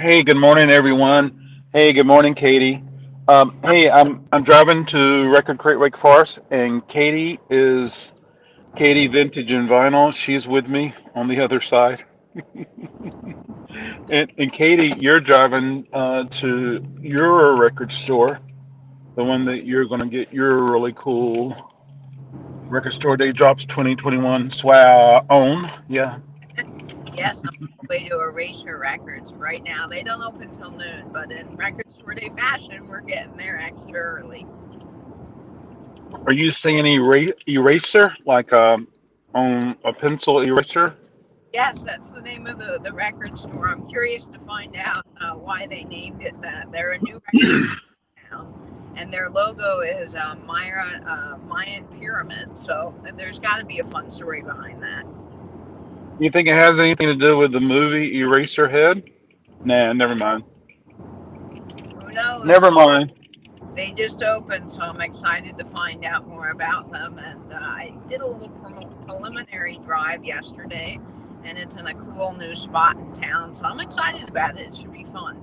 Hey, good morning, everyone. Hey, good morning, Katie. Hey, I'm driving to Record Crate Wake Forest, and Katie Vintage and Vinyl. She's with me on the other side. And Katie, you're driving to your record store, the one that you're going to get your really cool Record Store Day Drops 2021 swag on. Yeah. Yes, I'm on my way to Erasure Records right now. They don't open till noon, but in Record Store Day fashion, we're getting there extra early. Are you saying eraser, like on a pencil eraser? Yes, that's the name of the record store. I'm curious to find out why they named it that. They're a new record town, and their logo is Mayan pyramid. So there's got to be a fun story behind that. You think it has anything to do with the movie Eraserhead? Nah, never mind. Who knows? Never mind. They just opened, so I'm excited to find out more about them. And I did a little preliminary drive yesterday, and it's in a cool new spot in town, so I'm excited about it. It should be fun.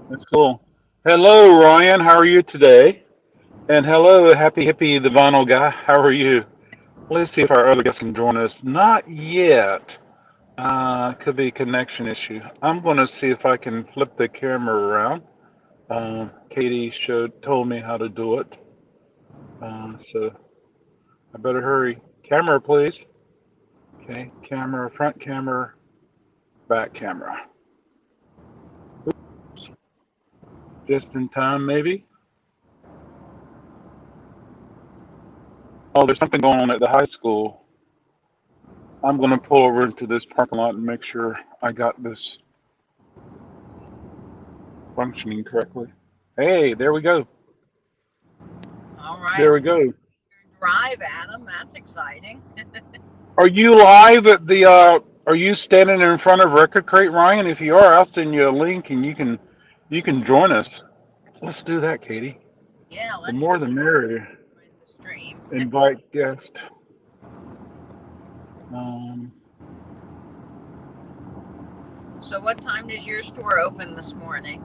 That's cool. Hello, Ryan. How are you today? And hello, Happy Hippie, the vinyl guy. How are you? Let's see if our other guests can join us. Not yet. Could be a connection issue. I'm going to see if I can flip the camera around. Katie told me how to do it. So I better hurry. Camera, please. Okay, camera, front camera, back camera. Just in time, maybe. Oh, there's something going on at the high school. I'm going to pull over into this parking lot and make sure I got this functioning correctly. Hey, there we go. All right, There we well, look go. at your drive, Adam. That's exciting. Are you live at the? Are you standing in front of Record Crate, Ryan? If you are, I'll send you a link and you can join us. Let's do that, Katie. Yeah, The let's more the merrier. join the stream. Invite guest. Um, So, what time does your store open this morning?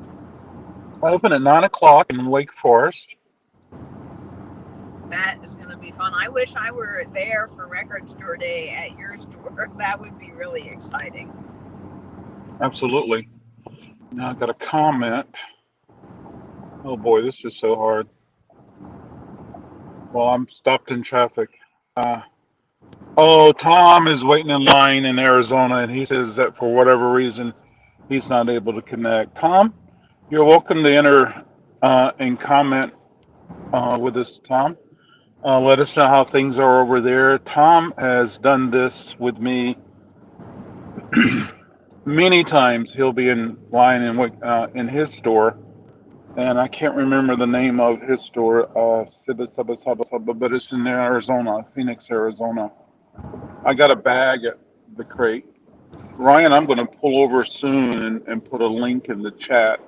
I open at 9 o'clock in Wake Forest. That is going to be fun. I wish I were there for Record Store Day at your store. That would be really exciting. Absolutely. Now I got a comment. Oh boy, this is so hard. Well, I'm stopped in traffic. Uh, oh, Tom is waiting in line in Arizona, and he says that for whatever reason he's not able to connect. Tom, you're welcome to enter and comment with us, Tom. Let us know how things are over there. Tom has done this with me many times. He'll be in line in his store, and I can't remember the name of his store, but it's in Arizona, Phoenix, Arizona. I got a bag at the crate. Ryan, I'm going to pull over soon and put a link in the chat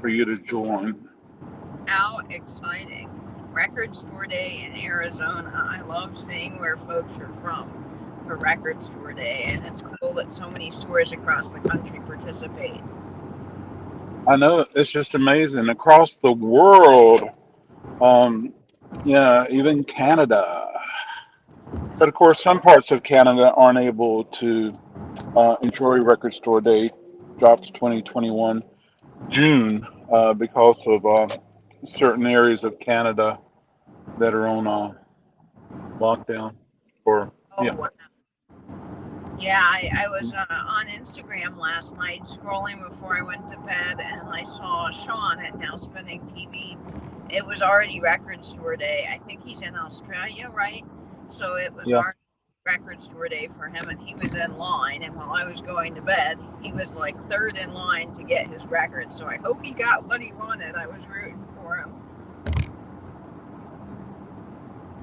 for you to join. How exciting! Record Store Day in Arizona. I love seeing where folks are from for Record Store Day, and it's cool that so many stores across the country participate. I know it's just amazing across the world. Um, yeah, even Canada. Is But it of course, some parts of Canada aren't able to enjoy Record Store Day Drops 2021 June because of certain areas of Canada that are on lockdown. Or oh yeah, wow. Yeah, I was on Instagram last night scrolling before I went to bed, and I saw Sean at Now Spinning TV. It was already Record Store Day. I think he's in Australia, right? So it was yeah. already Record Store Day for him, and he was in line. And while I was going to bed, he was like third in line to get his record. So I hope he got what he wanted. I was rooting for him.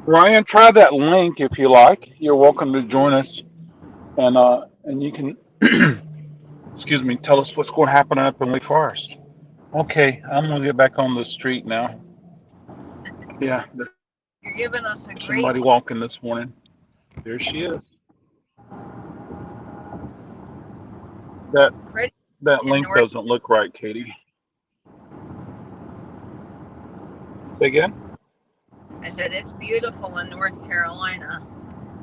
Ryan, try that link if you like. You're welcome to join us, and you can excuse me, tell us what's going to happen up in Lake Forest. Okay, I'm gonna get back on the street now. Yeah, there's You're giving us a somebody great walking this morning. There she is. That pretty That in link North. doesn't look right, Katie. Say again? I said it's beautiful in North Carolina,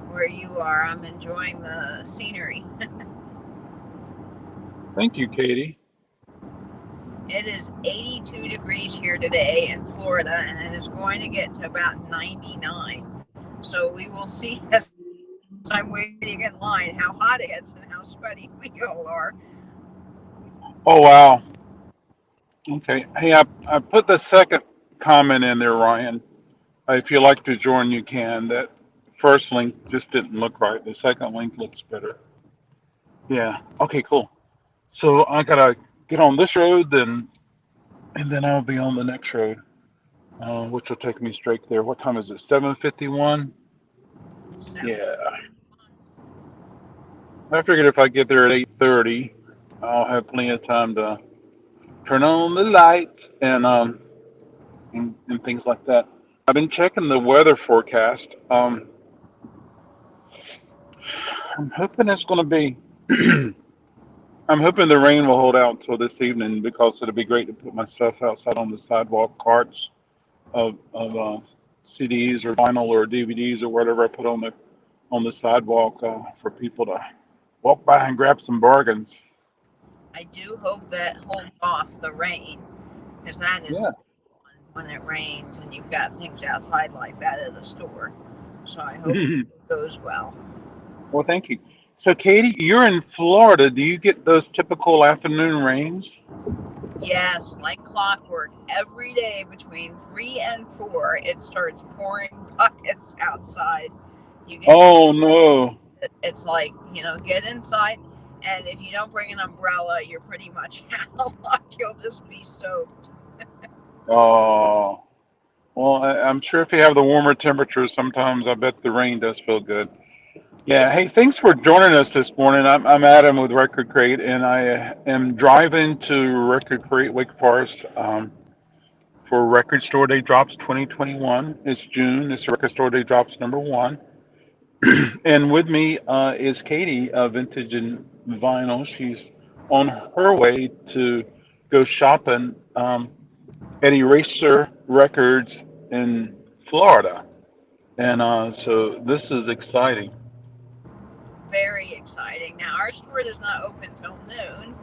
where you are. I'm enjoying the scenery. Thank you, Katie. It is 82 degrees here today in Florida, and it is going to get to about 99. So we will see as I'm waiting in line how hot it gets and how sweaty we all are. Oh, wow. Okay. Hey, I put the second comment in there, Ryan. If you like to join, you can. That first link just didn't look right. The second link looks better. Yeah. Okay, cool. So I gotta get on this road, then, and then I'll be on the next road, which will take me straight there. What time is it? 7:51. So Yeah. I figured if I get there at 8:30, I'll have plenty of time to turn on the lights and things like that. I've been checking the weather forecast. I'm hoping it's going to be. I'm hoping the rain will hold out until this evening because it'll be great to put my stuff outside on the sidewalk, carts of CDs or vinyl or DVDs or whatever I put on the sidewalk for people to walk by and grab some bargains. I do hope that holds off the rain, because that is Yeah. not fun when it rains and you've got things outside like that at the store. So I hope it goes well. Well, thank you. So, Katie, you're in Florida. Do you get those typical afternoon rains? Yes, like clockwork, every day between 3 and 4, it starts pouring buckets outside. You get Oh no. it's like, get inside, and if you don't bring an umbrella, you're pretty much out of luck. You'll just be soaked. Oh. Well, I'm sure if you have the warmer temperatures, sometimes I bet the rain does feel good. It Yeah. Hey, thanks for joining us this morning. I'm Adam with RecordKrate, and I am driving to RecordKrate Wake Forest for Record Store Day Drops 2021. It's June. It's Record Store Day Drops #1. And with me is Katie, Vintage and Vinyl. She's on her way to go shopping at Eraser Records in Florida. And so this is exciting. very exciting. Now, our store does not open till noon,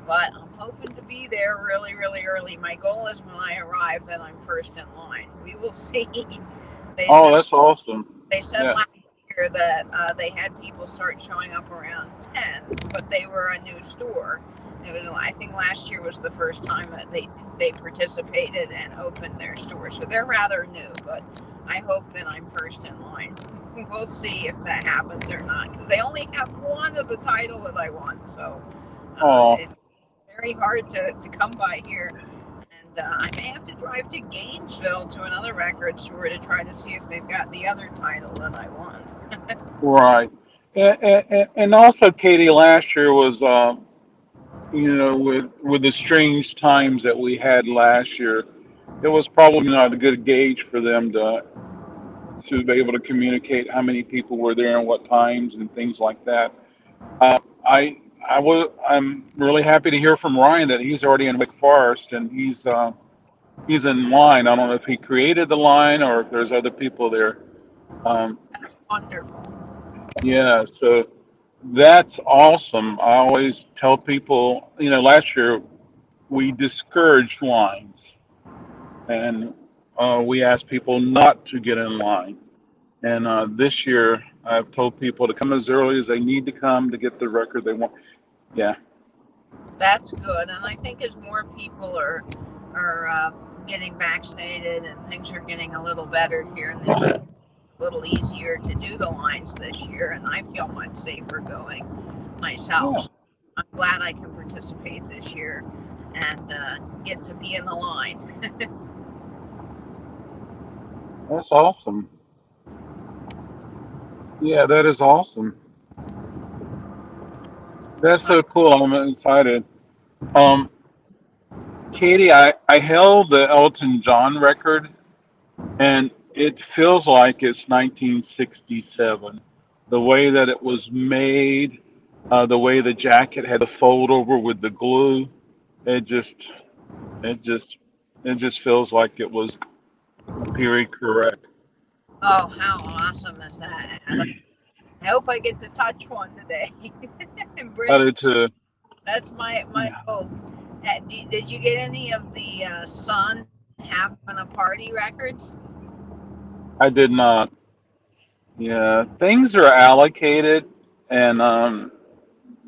but I'm hoping to be there really, really early. My goal is when I arrive that I'm first in line. We will see. They Oh, said that's awesome. they said Yeah. last year that they had people start showing up around 10, but they were a new store. It was, I think last year was the first time that they participated and opened their store, so they're rather new. But I hope that I'm first in line. We'll see if that happens or not, because they only have one of the title that I want, so Oh, it's very hard to come by here. And I may have to drive to Gainesville to another record store to try to see if they've got the other title that I want. right. And also, Katie, last year was, with the strange times that we had last year, it was probably not a good gauge for them to be able to communicate how many people were there and what times and things like that. Uh, I I'm really happy to hear from Ryan that he's already in Wake Forest and he's in line. I don't know if he created the line or if there's other people there. Um, That's wonderful. yeah, so that's awesome. I always tell people, last year we discouraged lines and we asked people not to get in line. And this year I've told people to come as early as they need to come to get the record they want. Yeah. That's good, and I think as more people are getting vaccinated and things are getting a little better here in the U.S., it's a little easier to do the lines this year, and I feel much safer going myself. Yeah, So I'm glad I can participate this year and get to be in the line. that's awesome. Yeah, that is awesome. That's So so cool. I'm excited. Um, Katie, I held the Elton John record, and it feels like it's 1967. The way that it was made, The way the jacket had to fold over with the glue, it just, it just, it just feels like it was period correct. Oh, how awesome is that, Adam? I hope I get to touch one today and I bring. did too. That's my Yeah, hope. Did you get any of the Sun having a party records? I did not. Yeah, things are allocated, and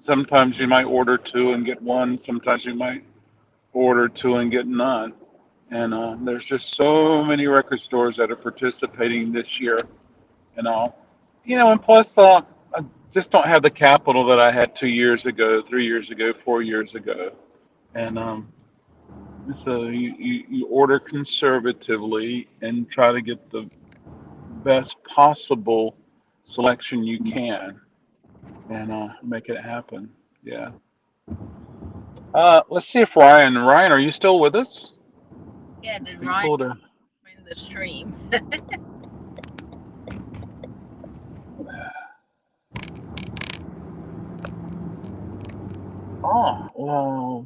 sometimes you might order two and get one. Sometimes you might order two and get none. And there's just so many record stores that are participating this year. And all, and plus, I just don't have the capital that I had 2 years ago, 3 years ago, 4 years ago. And so you order conservatively and try to get the best possible selection you can and make it happen. Yeah. Let's see if Ryan, are you still with us? Yeah, did Be Ryan cool to. join the stream? Oh, well,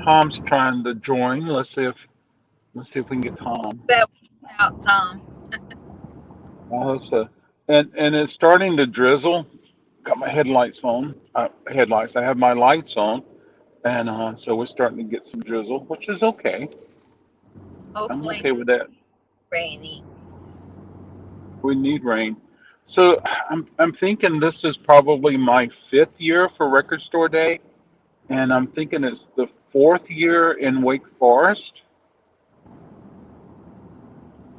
Tom's trying to join. Let's see if we can get Tom. That out, Tom. I hope so. And it's starting to drizzle. Got my headlights on. Headlights. I have my lights on, and so we're starting to get some drizzle, which is okay. I'm Hopefully okay with that. rainy. We need rain. So I'm thinking this is probably my fifth year for Record Store Day, and I'm thinking it's the fourth year in Wake Forest.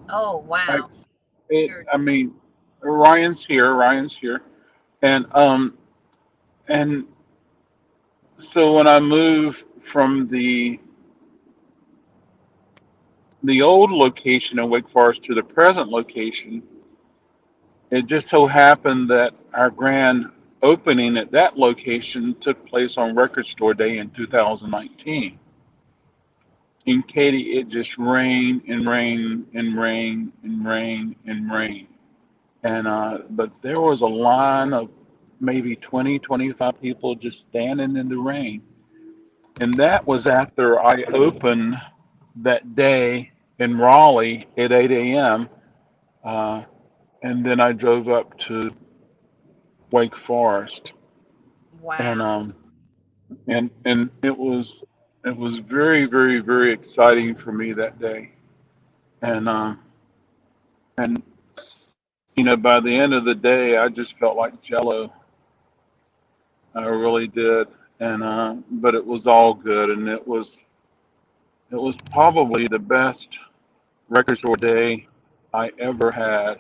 Oh I wow. I mean, Ryan's here, and and so when I moved from the old location in Wake Forest to the present location, it just so happened that our grand opening at that location took place on Record Store Day in 2019. In Katy, it just rained and rained and rained and rained and rained. And but there was a line of maybe 20, 25 people just standing in the rain. And that was after I opened that day in Raleigh at 8 a.m. Uh, and then I drove up to Wake Forest, and Wow. it was very, very, very exciting for me that day. And and by the end of the day, I just felt like Jello. I really did. And but it was all good, and it was probably the best record store day I ever had.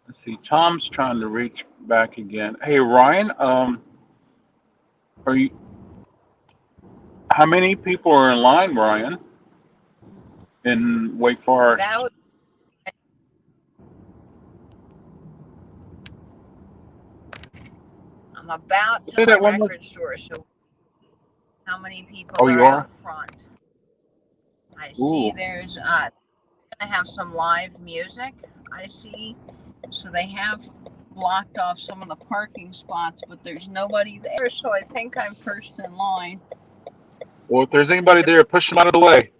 Let's see, Tom's trying to reach back again. Hey Ryan, are you? How many people are in line, Ryan, in Wake Forest? That was, I'm about to Say my that one more. record store, so how many people Oh, you are are. out front? I see Ooh. there's gonna have some live music. I see. So they have blocked off some of the parking spots, but there's nobody there, so I think I'm first in line. Well, if there's anybody there, push them out of the way.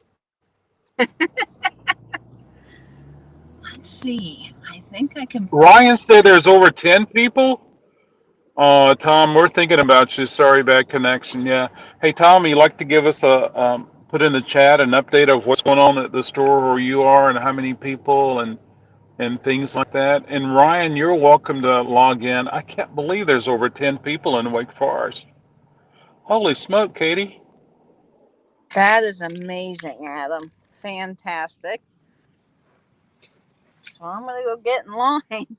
Let's see. I think I can. Ryan said there's over 10 people. Oh, Tom, we're thinking about you. Sorry, bad connection. Yeah. Hey, Tom, you like to give us put in the chat an update of what's going on at the store where you are and how many people and things like that. And Ryan, you're welcome to log in. I can't believe there's over 10 people in Wake Forest. Holy smoke, Katie. That is amazing, Adam. Fantastic. So I'm gonna go get in line.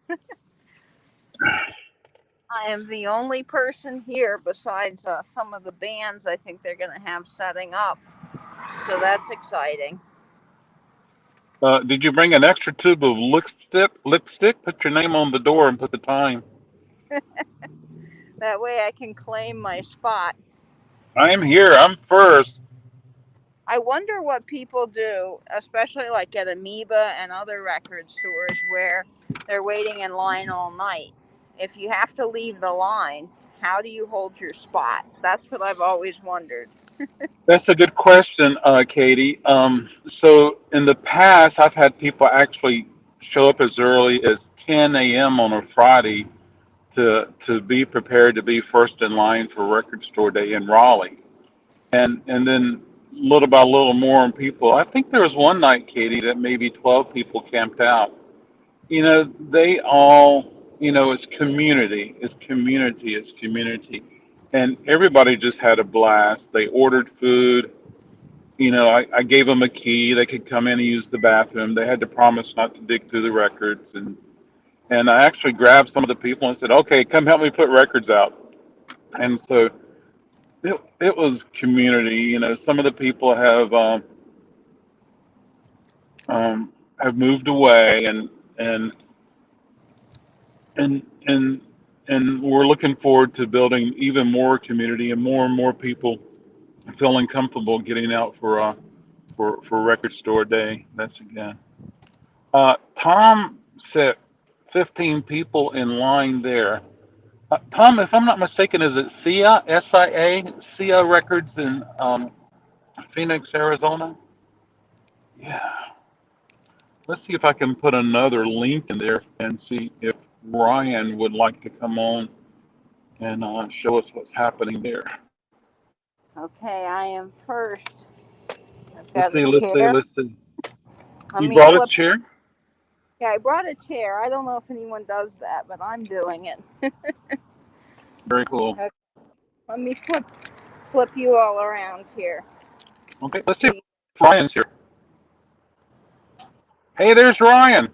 I am the only person here besides some of the bands I think they're gonna have setting up. So that's exciting. Did you bring an extra tube of lipstick? Lipstick? Put your name on the door and put the time. That way I can claim my spot. I'm here. I'm first. I wonder what people do, especially like at Amoeba and other record stores where they're waiting in line all night. If you have to leave the line, how do you hold your spot? That's what I've always wondered. That's a good question, Katie. So in the past, I've had people actually show up as early as 10 a.m. on a Friday to be prepared to be first in line for Record Store Day in Raleigh, and then little by little more and people. I think there was one night, Katie, that maybe 12 people camped out. They all, it's community, it's community, it's community, and everybody just had a blast. They ordered food. I gave them a key. They could come in and use the bathroom. They had to promise not to dig through the records. And I actually grabbed some of the people and said, okay, come help me put records out. And so it was community. Some of the people have moved away and, and, and, and we're looking forward to building even more community and more people feeling comfortable getting out for Record Store Day. That's again. Tom said 15 people in line there. Tom, if I'm not mistaken, is it SIA, SIA, SIA Records in Phoenix, Arizona? Yeah. Let's see if I can put another link in there and see if Ryan would like to come on and show us what's happening there. Okay, I am first. I've Let's got see, a let's see, chair. let's see. Let You me brought a flip. chair? Yeah, I brought a chair. I don't know if anyone does that, but I'm doing it. Very cool. Okay, let me flip you all around here. Okay, let's see if Ryan's here. Hey, there's Ryan.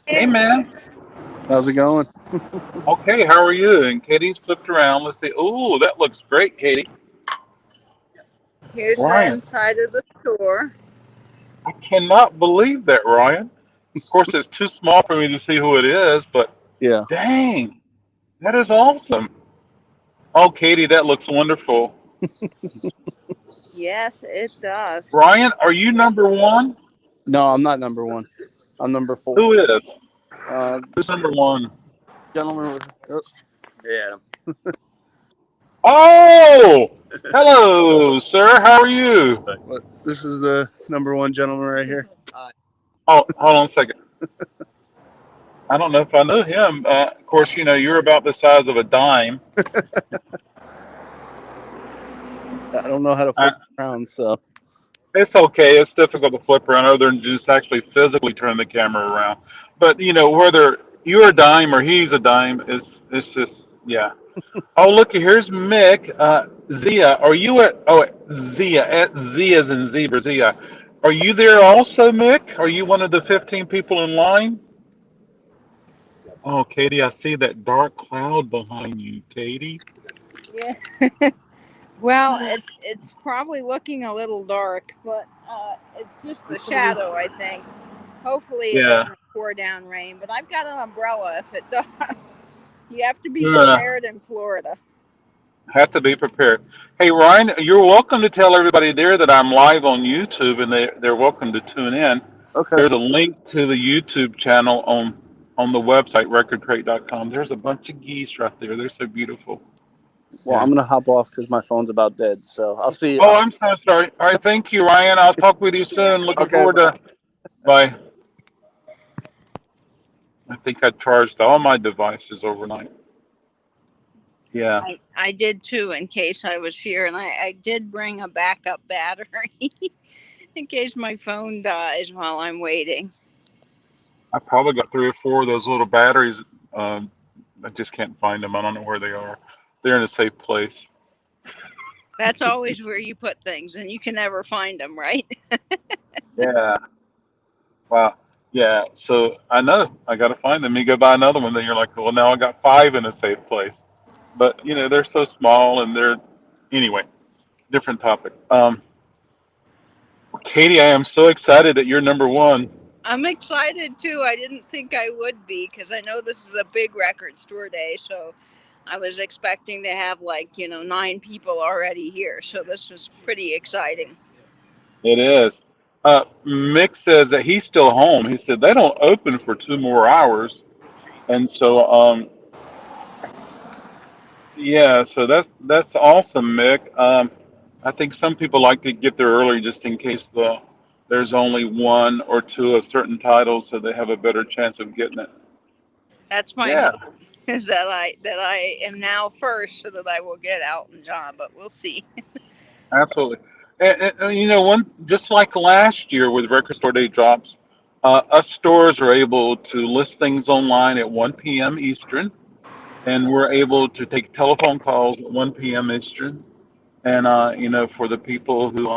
Hey, man. How's it going? Okay, how are you? And Katie's flipped around. Let's see. Oh, that looks great, Katie. Here's the Ryan, inside of the store. I cannot believe that, Ryan. Of course, it's too small for me to see who it is, but Yeah. dang, that is awesome. Oh, Katie, that looks wonderful. Yes, it does. Ryan, are you number one? No, I'm not number one. I'm number 4. Who is? Who's number one? Gentleman with. Oh, yeah. Oh, hello, sir. How are you? But this is the number 1 gentleman right here. Oh, hold on a second. I don't know if I know him. Of course, you're about the size of a dime. I don't know how to flip around, so. It's okay. It's difficult to flip around other than just actually physically turn the camera around. But whether you're a dime or he's a dime, it's just yeah. Oh, look, here's Mick. Zia, are you Zia? Z as in zebra. Zia, are you there also, Mick? Are you one of the 15 people in line? Oh, Katie, I see that dark cloud behind you, Katie. Yeah. Well, it's probably looking a little dark, but it's just the shadow, I think. Hopefully it doesn't pour down rain, but I've got an umbrella if it does. You have to be prepared in Florida. Have to be prepared. Hey, Ryan, you're welcome to tell everybody there that I'm live on YouTube, and they're welcome to tune in. Okay. There's a link to the YouTube channel on the website, RecordKrate.com. There's a bunch of geese right there. They're so beautiful. Well, I'm going to hop off because my phone's about dead, so I'll see you. Oh, I'm so sorry. All right, thank you, Ryan. I'll talk with you soon. Looking forward to. Bye. I think I charged all my devices overnight. Yeah. I did too, in case I was here, and I did bring a backup battery in case my phone dies while I'm waiting. I probably got 3 or 4 of those little batteries. I just can't find them. I don't know where they are. They're in a safe place. That's always where you put things, and you can never find them, right? Yeah. Wow. Yeah. So I know I got to find them. You go buy another one, then you're like, well, now I got 5 in a safe place. But they're so small, and they're anyway. Different topic. Katie, I am so excited that you're number 1. I'm excited too. I didn't think I would be because I know this is a big record store day, so I was expecting to have 9 people already here, so this was pretty exciting. It is. Mick says that he's still home. He said they don't open for 2 more hours, and so yeah, so that's awesome, Mick. I think some people like to get there early just in case there's only one or two of certain titles, so they have a better chance of getting it. That's my Yeah, hope, is that I am now first so that I will get Elton John, but we'll see. absolutely. And you know, one just like last year with Record Store Day Drops, us stores are able to list things online at 1 p.m. Eastern, and we're able to take telephone calls at 1 p.m. Eastern. And you know, for the people who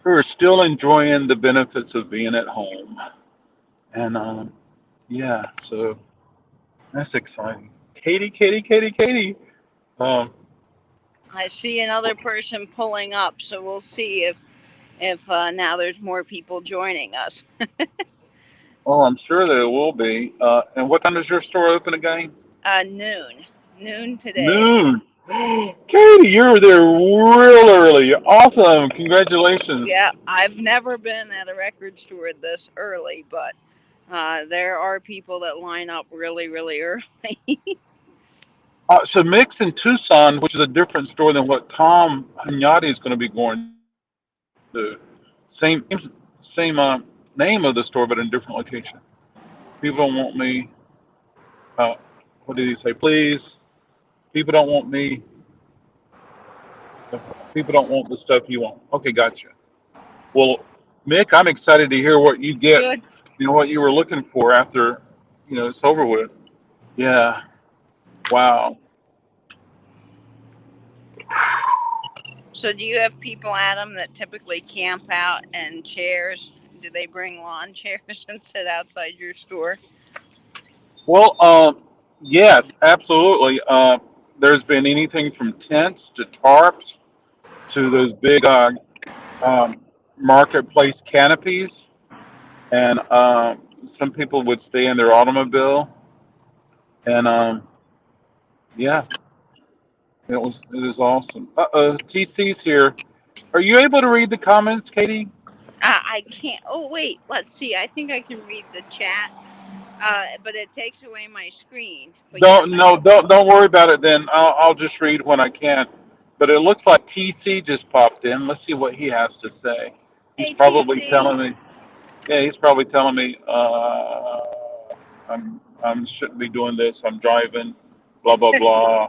are still enjoying the benefits of being at home, and yeah, so that's exciting. Katie. Um, I see another person pulling up, so we'll see if now there's more people joining us. oh, I'm sure there will be. And what time does your store open again? Noon today. Noon. Katie, you're there real early. Awesome. Congratulations. Yeah, I've never been at a record store this early, but there are people that line up really, really early. So Mix in Tucson, which is a different store than what Tom Hunyadi is going to be going to. Same name of the store, but in a different location. People don't want me. Uh, what did he say? Please. People don't want me. People don't want the stuff you want. Okay, gotcha. Well, Mick, I'm excited to hear what you get. Good. You know what you were looking for after it's over with. Yeah. Wow. So, do you have people, Adam, that typically camp out in chairs? Do they bring lawn chairs and sit outside your store? Well, yes, absolutely. There's been anything from tents to tarps to those big um, marketplace canopies, and some people would stay in their automobile, and yeah, it is awesome. TC's here. Are you able to read the comments, Katie? I can't. Oh, wait. Let's see. I think I can read the chat, but it takes away my screen. But yes, Don't worry about it. Then I'll just read when I can. But it looks like TC just popped in. Let's see what he has to say. He's Hey, probably TC. telling me. Yeah, he's probably telling me I'm shouldn't be doing this. I'm driving. Blah blah blah.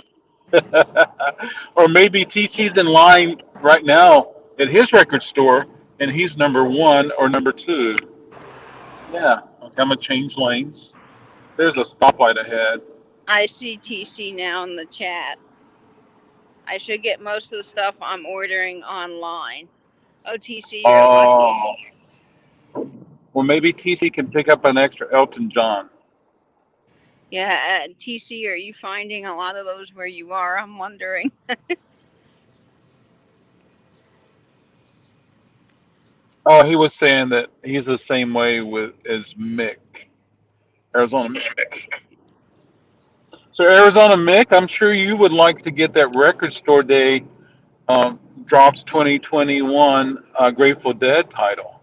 Or maybe TC's in line right now at his record store, and he's number one or number two. Yeah. Okay, I'm gonna change lanes. There's a stoplight ahead. I see TC now in the chat. I should get most of the stuff I'm ordering online. Oh, TC, you're lucky. Well, maybe TC can pick up an extra Elton John. Yeah, TC, are you finding a lot of those where you are? I'm wondering. Oh, he was saying that he's the same way as Mick, Arizona Mick. So Arizona Mick, I'm sure you would like to get that Record Store Day Drops 2021 Grateful Dead title.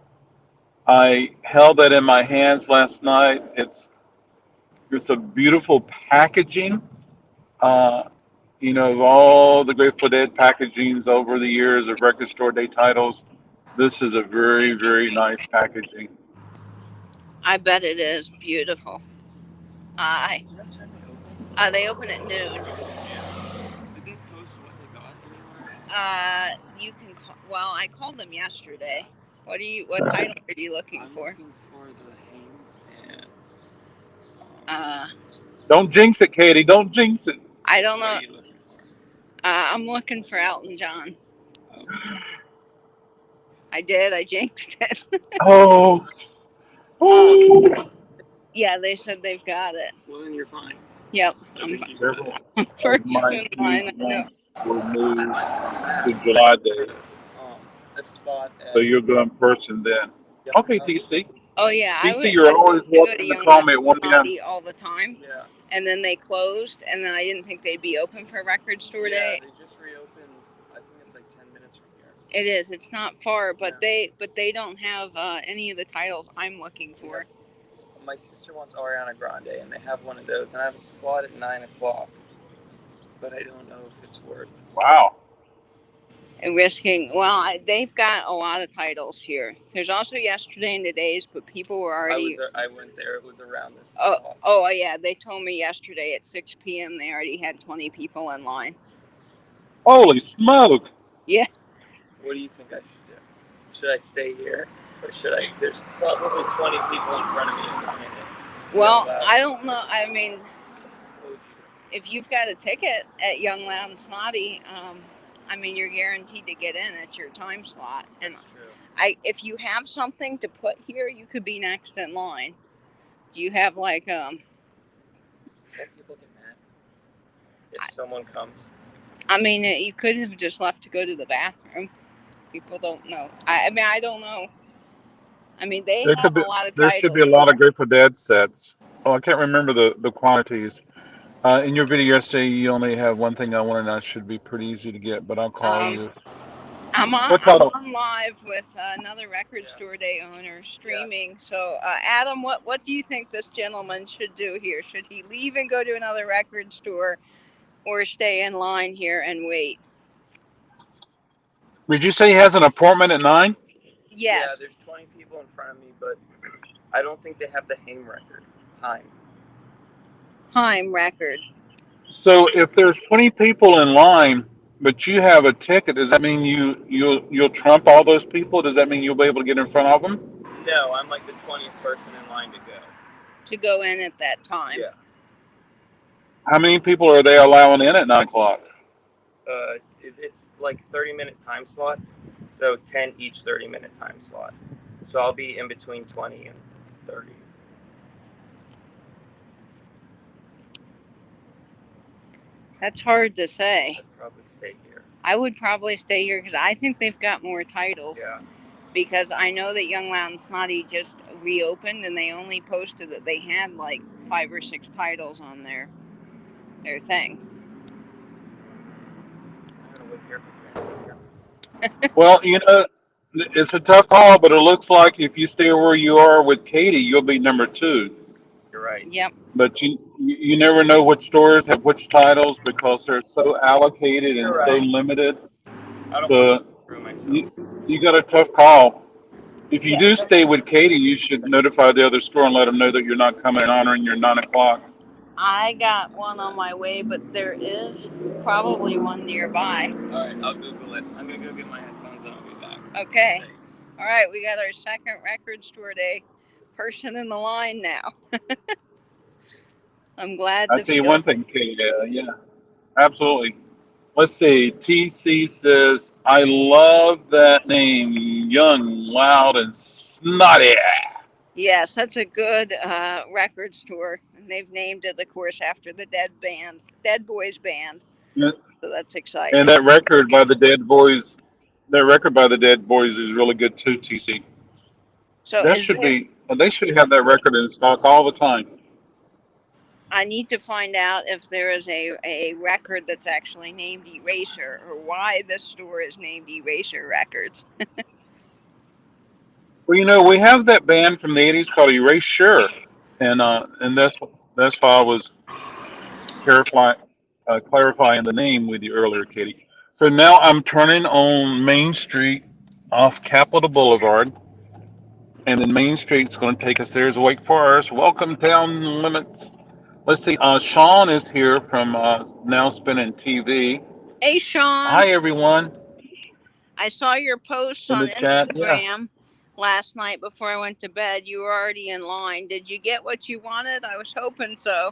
I held that in my hands last night. It's a beautiful packaging. Uh, of all the Grateful Dead packagings over the years of Record Store Day titles, this is a very, very nice packaging. I bet it is beautiful. They open at noon. Did they post what they got anywhere? You can call. Well, I called them yesterday. What title are you looking I'm for? looking for the Haim and. Don't jinx it, Katie. Don't jinx it. I don't know. What are you looking for? I'm looking for Elton John. Oh. I did. I jinxed it. Oh. Yeah, they said they've got it. Well, then you're fine. Yep. Several First of my in line. were moved to July days. A spot. So you'll go in person then. Okay, TC. Oh yeah, TC, you're always welcome to call me at 1 p.m. all the time. Yeah. and then they closed, and then I didn't think they'd be open for Record Store Day. Yeah, they just reopened. I think it's like 10 minutes from here. It is. It's not far, but Yeah. they don't have any of the titles I'm looking for. My sister wants Ariana Grande, and they have one of those, and I have a slot at 9 o'clock. But I don't know if it's worth. Wow. And risking, well, they've got a lot of titles here. There's also Yesterday and Today's, but people were already. I went there. It was around the. Oh yeah. They told me yesterday at 6 p.m. they already had 20 people in line. Holy smoke! Yeah. What do you think I should do? Should I stay here, or should I? There's probably 20 people in front of me in a minute. Well, I don't know. I mean, What would you do? if you've got a ticket at Young, Loud, and Snotty, I mean, you're guaranteed to get in at your time slot. And That's true. if you have something to put here, you could be next in line. Do you have like Don't people get mad if someone comes? I mean, you could have just left to go to the bathroom. People don't know. I mean, I don't know. I mean, they have a lot of There titles. should be a lot of Grateful Dead sets. Oh, I can't remember the quantities. In your video yesterday, you only have one thing I wanted. That should be pretty easy to get, but I'll call you. I'm on live with another Record Store Day owner streaming. Yeah. So, Adam, what do you think this gentleman should do here? Should he leave and go to another record store, or stay in line here and wait? Did you say he has an appointment at 9? Yes. Yeah, there's 20 people in front of me, but I don't think they have the Haim record. Haim record. So if there's 20 people in line, but you have a ticket, does that mean you'll trump all those people? Does that mean you'll be able to get in front of them? No, I'm like the 20th person in line to go. To go in at that time. Yeah. How many people are they allowing in at 9 o'clock? It's like 30-minute time slots, so 10 each 30-minute time slot. So I'll be in between 20 and 30. That's hard to say. I'd probably stay here. I would probably stay here because I think they've got more titles. Yeah. Because I know that Young, Loud, and Snotty just reopened, and they only posted that they had like 5 or 6 titles on their thing. I'm gonna wait here for Well, it's a tough call, but it looks like if you stay where you are with Katie, you'll be number 2. You're right. Yep. But you never know which stores have which titles because they're so allocated and so limited. I don't So want to screw myself. you got a tough call. If you do stay with Katie, you should notify the other store and let them know that you're not coming and honoring your 9 o'clock. I got one on my way, but there is probably one nearby. All right, I'll Google it. I'm going to go get my headphones and I'll be back. Okay. Thanks. All right, we got our second Record Store Day person in the line now. I'm glad to I'll tell you one thing, Katie. Yeah, absolutely. Let's see. TC says, I love that name, Young, Loud, and Snotty. Yes, that's a good record store. And they've named it, of course, after the Dead Boys band. Yeah. So that's exciting. And that record by the Dead Boys is really good too, TC. So they should have that record in stock all the time. I need to find out if there is a record that's actually named Eraser, or why this store is named Eraser Records. Well, we have that band from the 80s called Erasure, and that's why I was clarifying the name with you earlier, Katie. So now I'm turning on Main Street off Capitol Boulevard, and then Main Street's going to take us there. There's Wake Forest. Welcome, Town Limits. Let's see. Sean is here from Now Spinning TV. Hey, Sean. Hi, everyone. I saw your post on Instagram last night before I went to bed. You were already in line. Did you get what you wanted? I was hoping so.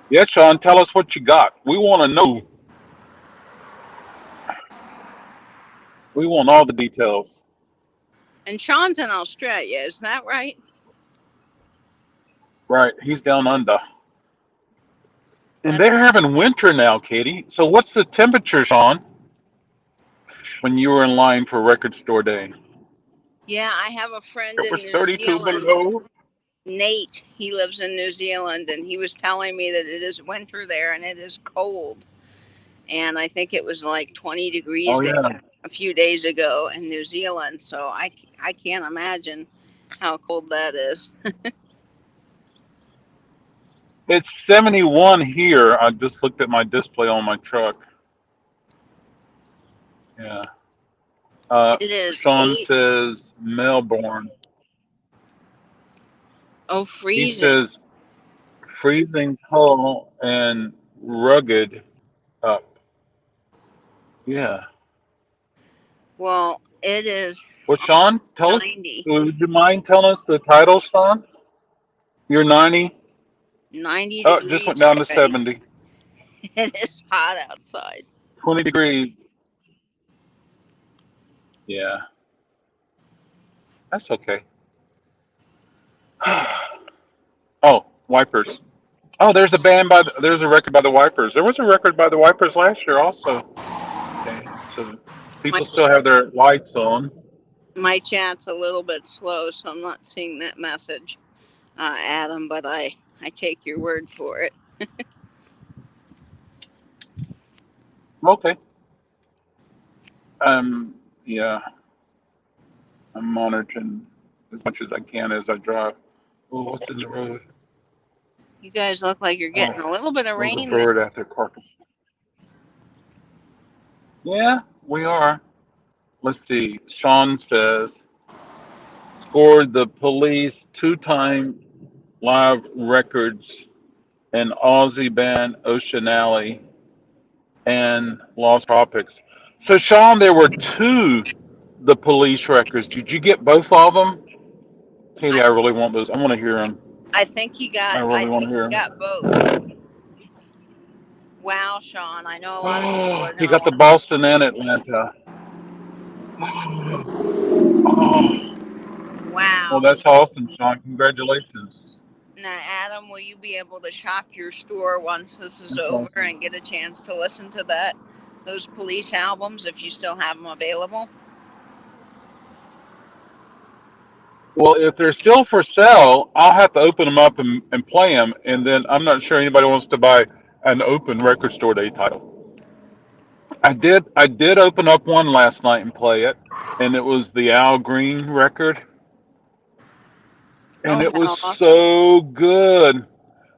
Yeah, Sean, tell us what you got. We want to know. We want all the details. And Sean's in Australia, isn't that right? Right, he's down under. And they're having winter now, Katie. So what's the temperature, Sean, when you were in line for Record Store Day? Yeah, I have a friend It was in New 32 Zealand. below. Nate, he lives in New Zealand, and he was telling me that it is winter there and it is cold. And I think it was like 20 degrees Oh, there yeah. a few days ago in New Zealand. So I can't imagine how cold that is. It's 71 here. I just looked at my display on my truck. Yeah. It is Sean 8. says Melbourne. Oh, He freezing. says freezing cold and rugged up. Yeah. Well, it is Well, Sean, tell us. 90. Would you mind telling us the title, Sean? You're 90. 90 Oh, it just went degrees down to already. 70. It is hot outside. 20 degrees. Yeah. That's okay. Oh, Wipers. Oh, there's a there's a record by the Wipers. There was a record by the Wipers last year also. Okay, so My people still have their lights on. my chat's a little bit slow, so I'm not seeing that message, Adam. But I take your word for it. Okay. Yeah, I'm monitoring as much as I can as I drive. Oh, what's in the road? You guys look like you're getting a little bit of There's a rain there. bird at their carcass. Yeah, we are. Let's see. Sean says scored the police 2-time live records in Aussie band Ocean Alley and Lost Tropics. So, Sean, there were two the police records. Did you get both of them? Katie, I really want those. I want to hear them. I think you got. I really want to hear them. Got both. Wow, Sean. I know a lot of people are He gonna got the want. Boston and Atlanta. Oh, well, Wow. that's awesome, Sean. Congratulations. Now, Adam, will you be able to shop your store once this is That's over awesome. and get a chance to listen to those police albums if you still have them available? Well, if they're still for sale, I'll have to open them up and play them. And then I'm not sure anybody wants to buy an open record store day title. I did open up one last night and play it, and it was the Al Green record, and Oh, it was how awesome. so good.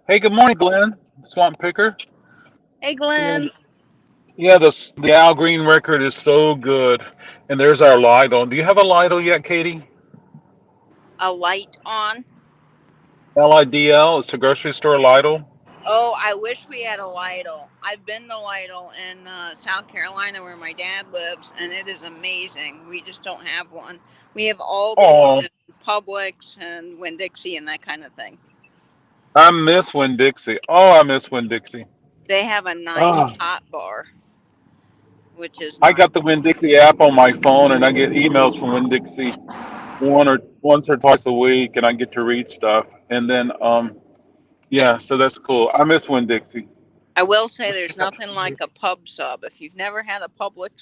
Hey, good morning, Glenn, Swamp Picker. Hey, Glenn. Yeah, the Al Green record is so good. And there's our Lidl. Do you have a Lidl yet, Katie? A light on? LIDL. It's a grocery store Lidl. Oh, I wish we had a Lidl. I've been to Lidl in South Carolina where my dad lives, and it is amazing. We just don't have one. We have Oh, Aldi's and Publix and Winn-Dixie and that kind of thing. I miss Winn-Dixie. Oh, I miss Winn-Dixie. They have a nice Oh, hot bar, which is I nice. got the Winn-Dixie app on my phone, and I get emails from Winn-Dixie once or twice a week, and I get to read stuff. And then, yeah, so that's cool. I miss Winn-Dixie. I will say there's nothing like a pub sub. If you've never had a Publix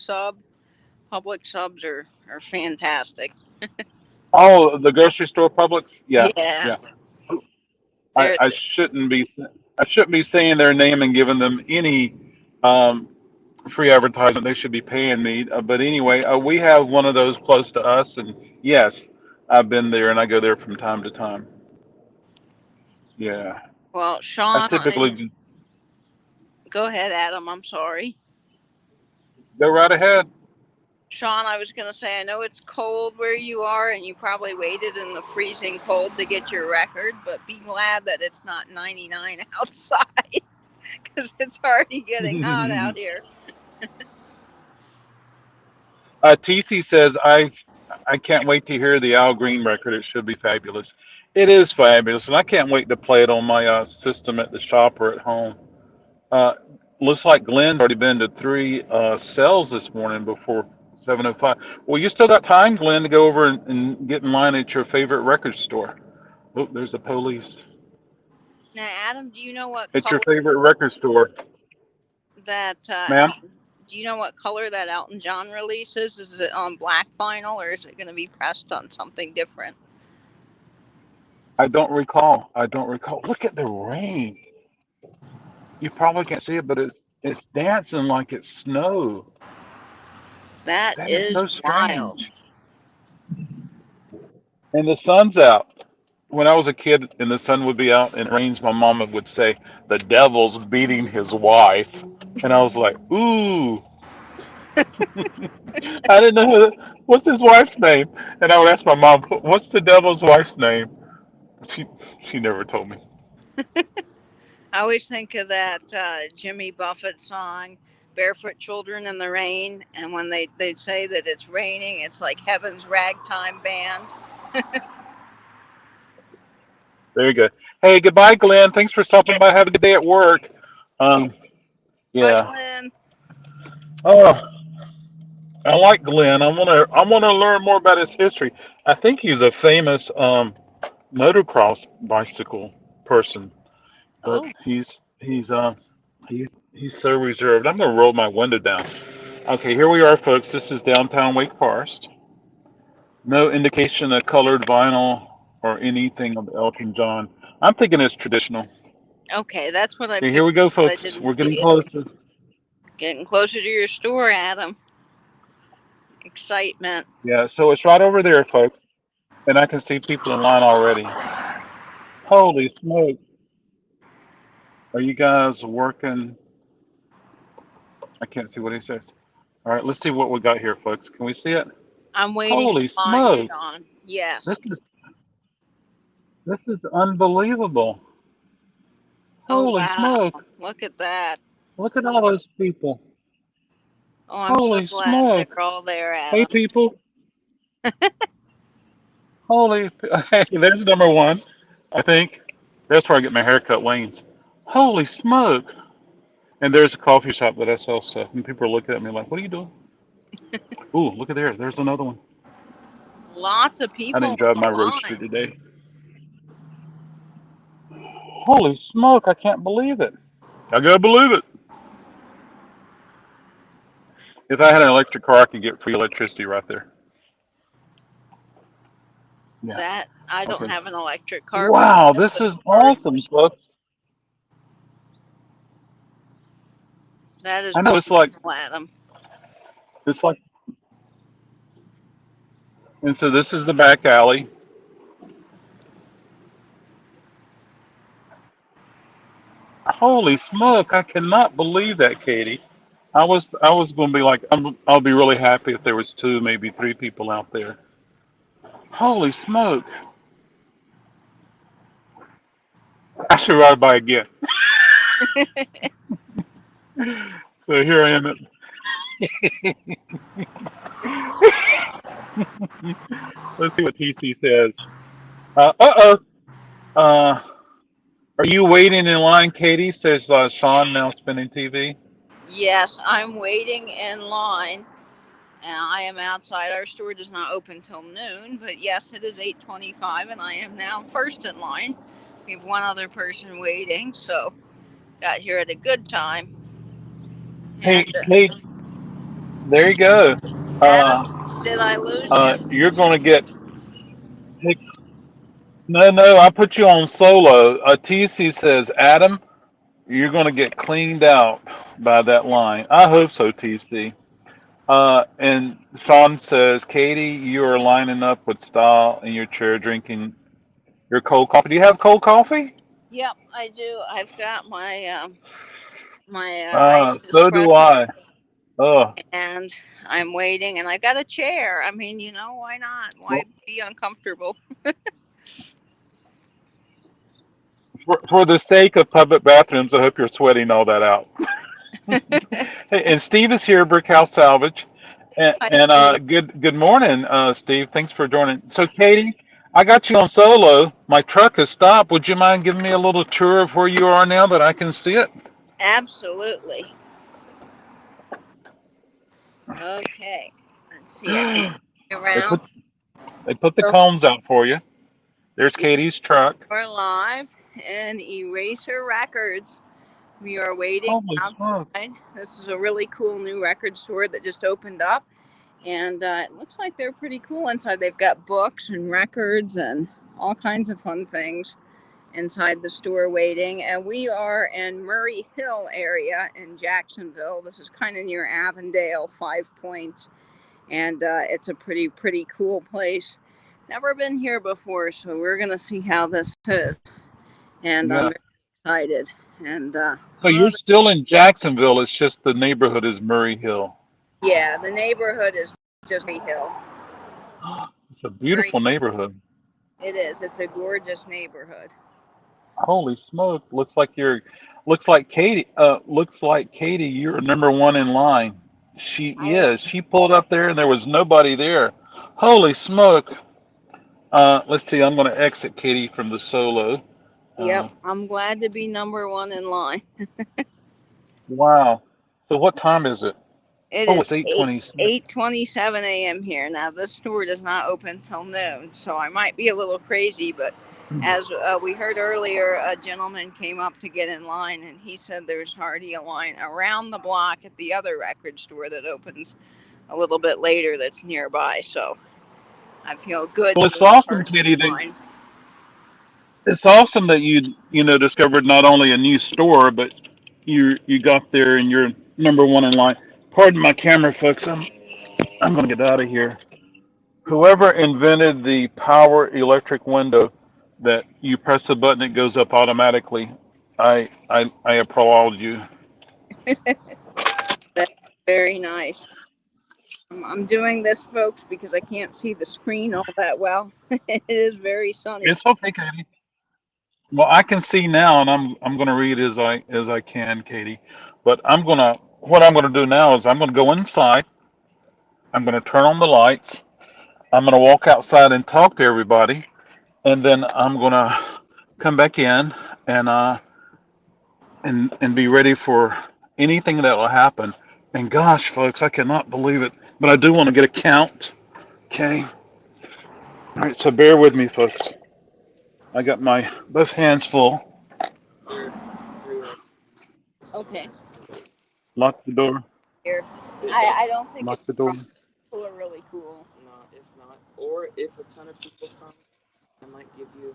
subs are fantastic. Oh, the grocery store Publix. Yeah, Yeah. yeah. I shouldn't be saying their name and giving them any um, free advertisement. They should be paying me. But anyway, we have one of those close to us, and yes, I've been there, and I go there from time to time. Yeah, Well, I Sean, typically just go ahead, Adam. I'm sorry. go right ahead. Sean, I was going to say, I know it's cold where you are, and you probably waited in the freezing cold to get your record, but be glad that it's not 99 outside, because it's already getting hot out here. TC says I can't wait to hear the Al Green record. It should be fabulous. It is fabulous, and I can't wait to play it on my system at the shop or at home. Uh, Looks like Glenn's already been to 3 sales this morning before 7:05. Well, you still got time, Glenn, to go over and get in line at your favorite record store. Oh, there's the police. Now, Adam, do you know what It's your color favorite record store, that ma'am. do you know what color that Elton John release is? Is it on black vinyl, or is it going to be pressed on something different? I don't recall. I don't recall. Look at the rain. You probably can't see it, but it's dancing like it's snow. That That is is so wild. strange. And the sun's out. When I was a kid and the sun would be out and it rains, my mama would say, "The devil's beating his wife." And I was like, "Ooh." I didn't know what's his wife's name. And I would ask my mom, "What's the devil's wife's name?" She she never told me. I always think of that Jimmy Buffett song, Barefoot Children in the Rain. And when they say that it's raining, it's like heaven's ragtime band. There you go. Hey, goodbye, Glenn. Thanks for stopping by. Have a good day at work. Um, Bye, yeah. Glenn. Oh, I like Glenn. I wanna learn more about his history. I think he's a famous motocross bicycle person, but Oh, he's so reserved. I'm gonna roll my window down. Okay, here we are, folks. This is downtown Wake Forest. No indication of colored vinyl or anything of Elton John. I'm thinking it's traditional. okay. That's what I Okay, here figured. we go, But I folks. didn't We're see getting it. closer. Getting closer to your store, Adam. Excitement. Yeah, so it's right over there, folks, and I can see people in line already. Holy smoke! Are you guys working? I can't see what he says. All right, let's see what we got here, folks. Can we see it? I'm waiting in Holy line, smoke! Sean. Yes. This is unbelievable. Oh, Holy wow. smoke! Look at that. Look at all those people. Oh, I'm so Holy glad they're smoke! all there, Hey, Adam. people. Holy, hey, there's number one. I think that's where I get my haircut, Wayne's. Holy smoke! And there's a coffee shop that I sell stuff, and people are looking at me like, "What are you doing?" Ooh, look at there. There's another one. Lots of I people didn't in drive my the roadster line. today. Holy smoke! I can't believe it. I gotta believe it. If I had an electric car, I could get free electricity right there. Yeah. That I don't Okay. have an electric car, but Wow, that's this as is far as awesome, folks. that is I know wonderful, Adam. it's like, and so this is the back alley. Holy smoke! I cannot believe that, Katie. I was going to be like, I'll be really happy if there was two, maybe three people out there. Holy smoke! I should ride by again. So here I am at. Let's see what TC says. Uh-oh. Uh, are you waiting in line, Katie? Says Sean, now spinning TV. Yes, I'm waiting in line. And I am outside. Our store does not open till noon, but yes, it is 8:25, and I am now first in line. We have one other person waiting, so got here at a good time. Hey, And Kate, there you go. Uh, Adam, did I lose you? you're going to get. Hey, no, no, I put you on solo. TC says, Adam, you're going to get cleaned out by that line. I hope so, TC. And Sean says, Katie, you are lining up with style in your chair drinking your cold coffee. Do you have cold coffee? Yep, I do. I've got my iced So do espresso, I. Oh, and I'm waiting, and I got a chair. I mean, why not? Why well, be uncomfortable? for the sake of public bathrooms, I hope you're sweating all that out. Hey, and Steve is here, Brickhouse Salvage. Hi, And Steve. good morning, Steve. Thanks for joining. So, Katie, I got you on solo. My truck has stopped. Would you mind giving me a little tour of where you are now that I can see it? Absolutely. Okay. Let's see. I can see They around. put they put the So cones out for you. There's Katie's truck. we're live in Eraser Records. We are waiting Holy smoke! outside. This is a really cool new record store that just opened up, and it looks like they're pretty cool inside. They've got books and records and all kinds of fun things inside the store waiting. And we are in Murray Hill area in Jacksonville. This is kind of near Avondale, 5 Points. And it's a pretty cool place. Never been here before, so we're going to see how this is. And I'm Yeah. very excited. And So you're still in Jacksonville. It's just the neighborhood is Murray Hill. yeah, the neighborhood is just Murray Hill. It's a beautiful neighborhood. It is. It's a gorgeous neighborhood. Holy smoke! Looks like Katie. Looks like Katie. You're number one in line. She is. She pulled up there and there was nobody there. Holy smoke! Let's see. I'm going to exit Katie from the solo. Yep, I'm glad to be number one in line. Wow. So what time is it? It Oh, is it's 8:27. 8:27 a.m. here. Now, this store does not open till noon, so I might be a little crazy, but as we heard earlier, a gentleman came up to get in line, and he said there's already a line around the block at the other record store that opens a little bit later that's nearby, so I feel good. Well, it's awesome, Katie. It's awesome that you know discovered not only a new store, but you got there and you're number one in line. Pardon my camera, folks. I'm going to get out of here. Whoever invented the power electric window that you press the button, it goes up automatically. I applaud you. That's very nice. I'm doing this, folks, because I can't see the screen all that well. It is very sunny. It's okay, Katie. Well, I can see now, and I'm going to read as I can, Katie. But what I'm gonna do now is I'm gonna go inside. I'm gonna turn on the lights. I'm gonna walk outside and talk to everybody, and then I'm gonna come back in and and be ready for anything that will happen. And gosh, folks, I cannot believe it, but I do want to get a count. Okay. All right, so bear with me, folks. I got my both hands full. Okay. Lock the door. Here, I don't think Lock it's the door. people are really cool. No, if not, or if a ton of people come, I might Venmo you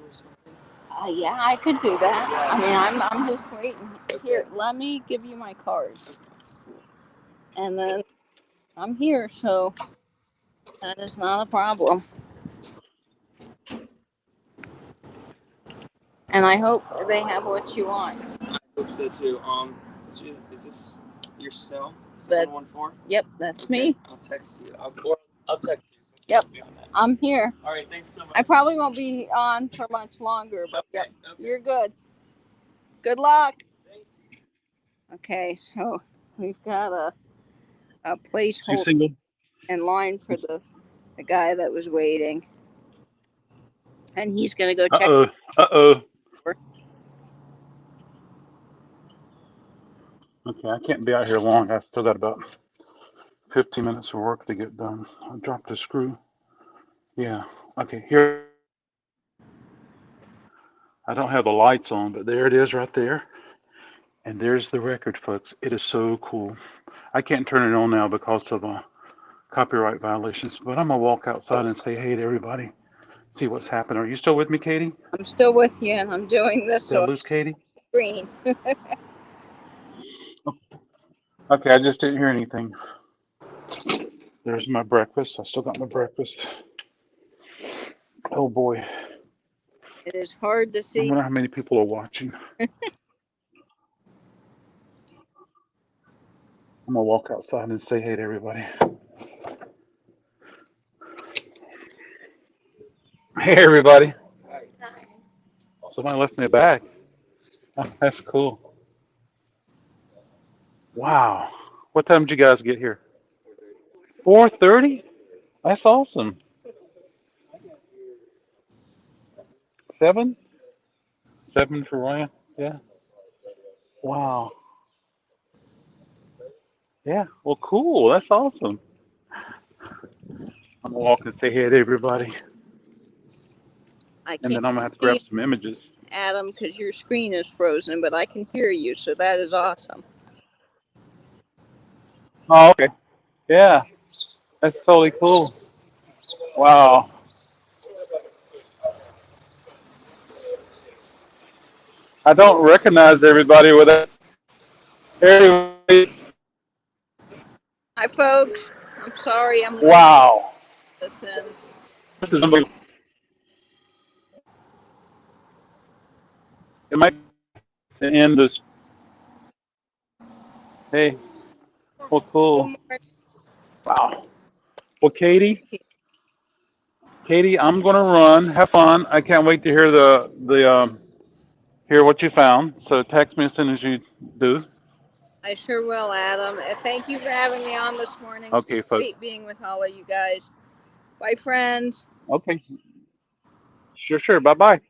or something. Yeah, I could do that. Yeah. I mean, I'm just waiting. Okay. Here, let me give you my card. And then I'm here, so that is not a problem. And I hope they have what you want. I hope so too. Is this your cell? 714? Yep, that's okay. Me. I'll text you. I'll text you. Yep, I'm here. All right, thanks so much. I probably won't be on for much longer, but okay, yep, okay. You're good. Good luck. Thanks. Okay, so we've got a placeholder in line for the guy that was waiting. And he's going to go check. Uh-oh. Okay, I can't be out here long. I still got about 15 minutes of work to get done. I dropped a screw. Yeah. Okay, here. I don't have the lights on, but there it is right there. And there's the record, folks. It is so cool. I can't turn it on now because of copyright violations, but I'm going to walk outside and say hey to everybody. See what's happening. Are you still with me, Katie? I'm still with you, and I'm doing this. Did I lose Katie? Green. Okay, I just didn't hear anything. There's my breakfast. I still got my breakfast. Oh boy. It is hard to see. I wonder how many people are watching. I'm gonna walk outside and say hey to everybody. Hey everybody. Hi. Somebody left me a bag. Oh, that's cool. Wow. What time did you guys get here? 4:30? That's awesome. 7? 7 for Ryan? Yeah. Wow. Yeah. Well, cool. That's awesome. I'm gonna walk and say hey to everybody. And then I'm gonna have to grab some images. Adam, because your screen is frozen, but I can hear you, so that is awesome. Oh, okay. Yeah. That's totally cool. Wow. I don't recognize everybody with that. Everybody, Hi, folks. I'm sorry I'm late wow. this end. This is unbelievable. It might to end this. Hey, well, cool. Wow. Well, Katie, I'm gonna run. Have fun. I can't wait to hear hear what you found. So text me as soon as you do. I sure will, Adam. Thank you for having me on this morning. Okay, folks. Great being with all of you guys. Bye, friends. Okay. Sure. Bye bye.